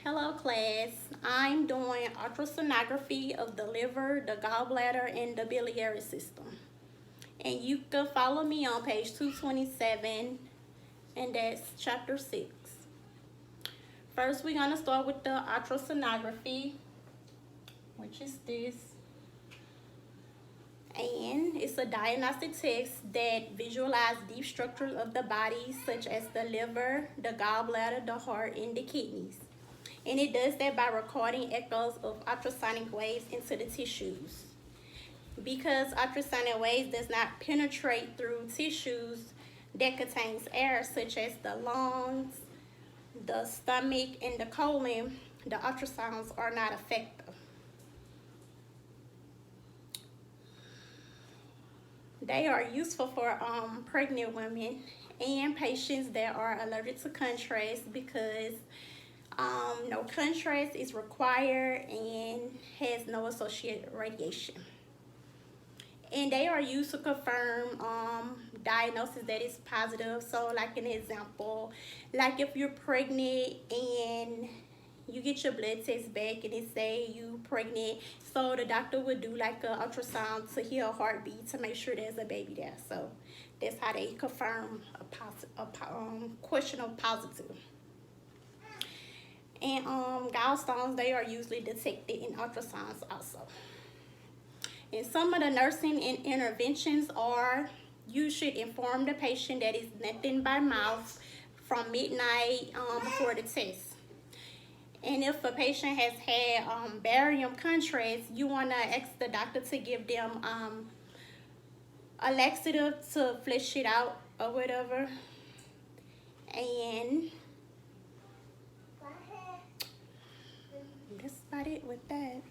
Hello class, I'm doing ultrasonography of the liver, the gallbladder, and the biliary system. And you can follow me on page 227, and that's chapter 6. First, we're going to start with the ultrasonography, which is this. And it's a diagnostic test that visualizes deep structures of the body, such as the liver, the gallbladder, the heart, and the kidneys. And it does that by recording echoes of ultrasonic waves into the tissues. Because ultrasonic waves does not penetrate through tissues that contains air, such as the lungs, the stomach, and the colon, the ultrasounds are not effective. They are useful for pregnant women and patients that are allergic to contrast because no contrast is required and has no associated radiation. And they are used to confirm diagnosis that is positive. So like an example, like if you're pregnant and you get your blood test back and it say you pregnant, so the doctor would do like an ultrasound to hear a heartbeat to make sure there's a baby there. So that's how they confirm a question of positive. And gallstones, they are usually detected in ultrasounds also. And some of the nursing and interventions are, you should inform the patient that it's nothing by mouth from midnight before the test. And if a patient has had barium contrast, you want to ask the doctor to give them a laxative to flush it out or whatever. And that's about it with that.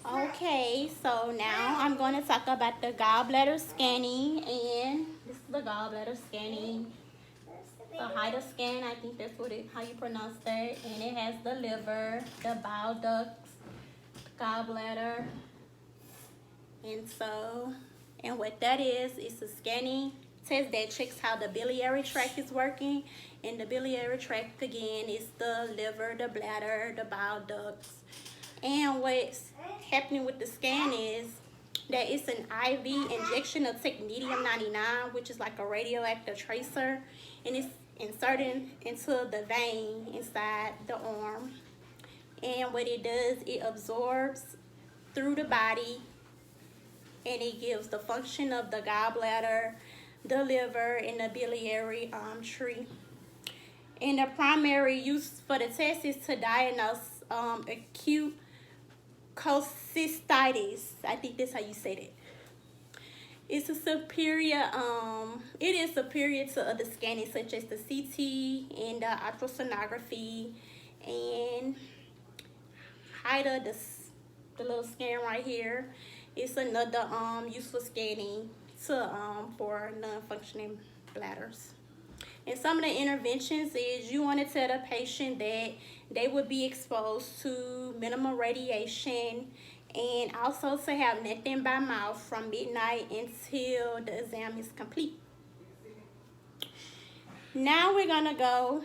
Okay, so now I'm going to talk about the gallbladder scanning, and this is the gallbladder scanning. The HIDA scan, I think that's how you pronounce that, and it has the liver, the bile ducts, gallbladder, and what that is a scanning test that checks how the biliary tract is working, and the biliary tract again is the liver, the bladder, the bile ducts. And what's happening with the scan is that it's an IV injection of technetium-99, which is like a radioactive tracer, and it's inserted into the vein inside the arm. And what it does, it absorbs through the body, and it gives the function of the gallbladder, the liver, and the biliary tree. And the primary use for the test is to diagnose acute cholecystitis. I think that's how you say that. It's a superior, it is superior to other scanning such as the CT and the ultrasonography and HIDA, the little scan right here. It's another useful scanning to for non-functioning bladders. And some of the interventions is you want to tell the patient that they would be exposed to minimal radiation, and also to have nothing by mouth from midnight until the exam is complete. Now we're going to go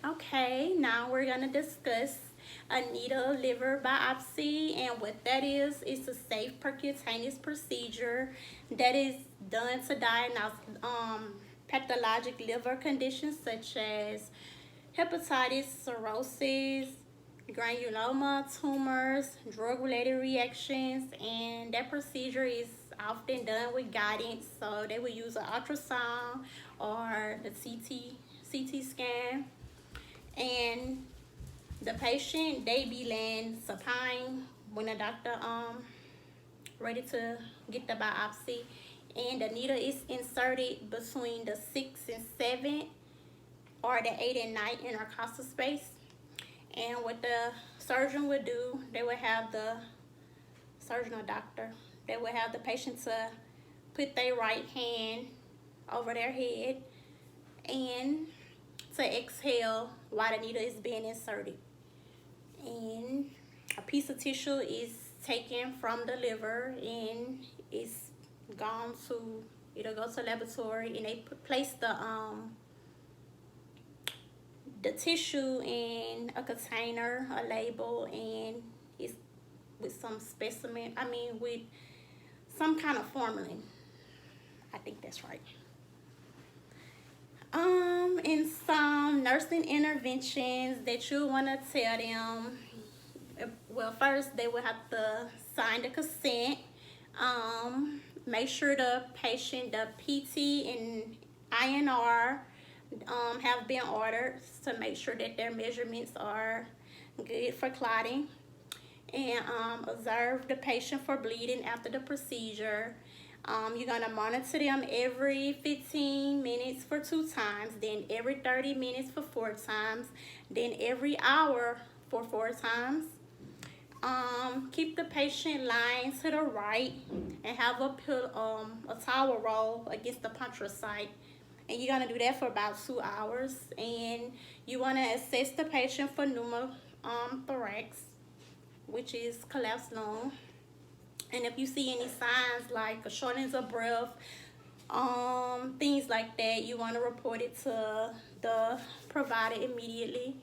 Okay, now we're going to discuss a needle liver biopsy, and what that is a safe percutaneous procedure that is done to diagnose pathologic liver conditions such as hepatitis, cirrhosis, granuloma, tumors, drug-related reactions, and that procedure is often done with guidance, so they will use an ultrasound or the CT scan. And the patient, they be laying supine when the doctor ready to get the biopsy, and the needle is inserted between the 6 and 7 or the 8 and 9 intercostal space. And what the surgeon would do, they would have the surgeon or doctor, they would have the patient to put their right hand over their head and to exhale while the needle is being inserted. And a piece of tissue is taken from the liver and it's gone to, it'll go to laboratory, and they place the tissue in a container, a label, and it's with some specimen, with some kind of formalin. I think that's right. And some nursing interventions that you want to tell them. Well, first they will have to sign the consent. Make sure the patient, the PT and INR have been ordered to make sure that their measurements are good for clotting. And observe the patient for bleeding after the procedure. You're going to monitor them every 15 minutes for 2 times, then every 30 minutes for 4 times, then every hour for 4 times. Keep the patient lying to the right and have a towel roll against the puncture site. And you're going to do that for about 2 hours. And you want to assess the patient for pneumothorax, which is collapsed lung. And if you see any signs like a shortness of breath, things like that, you want to report it to the provider immediately.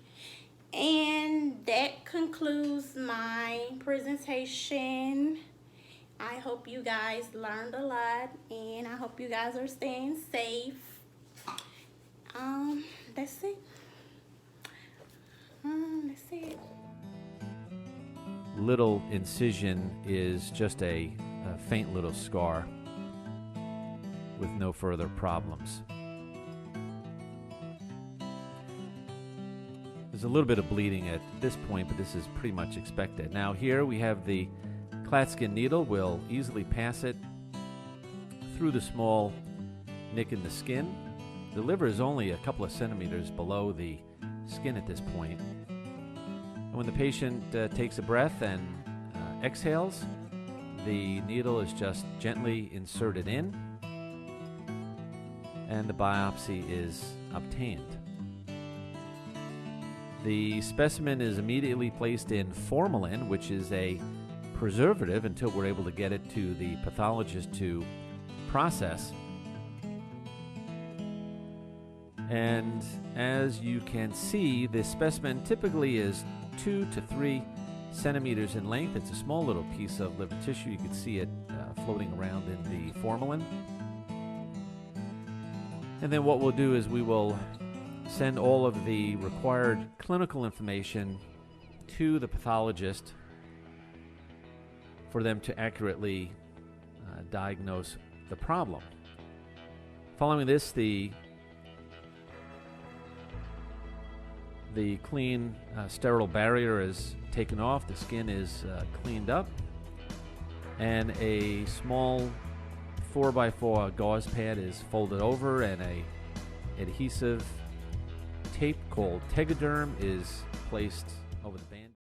And that concludes my presentation. I hope you guys learned a lot, and I hope you guys are staying safe. That's it. That's it. Little incision is just a faint little scar with no further problems. There's a little bit of bleeding at this point, but this is pretty much expected. Now here we have the Klatskin needle. We'll easily pass it through the small nick in the skin. The liver is only a couple of centimeters below the skin at this point. And when the patient takes a breath and exhales, the needle is just gently inserted in, and the biopsy is obtained. The specimen is immediately placed in formalin, which is a preservative until we're able to get it to the pathologist to process. And as you can see, this specimen typically is 2 to 3 centimeters in length. It's a small little piece of liver tissue. You can see it floating around in the formalin. And then what we'll do is we will send all of the required clinical information to the pathologist for them to accurately diagnose the problem. Following this, the clean sterile barrier is taken off, the skin is cleaned up, and a small 4x4 gauze pad is folded over, and a adhesive tape called Tegaderm is placed over the band.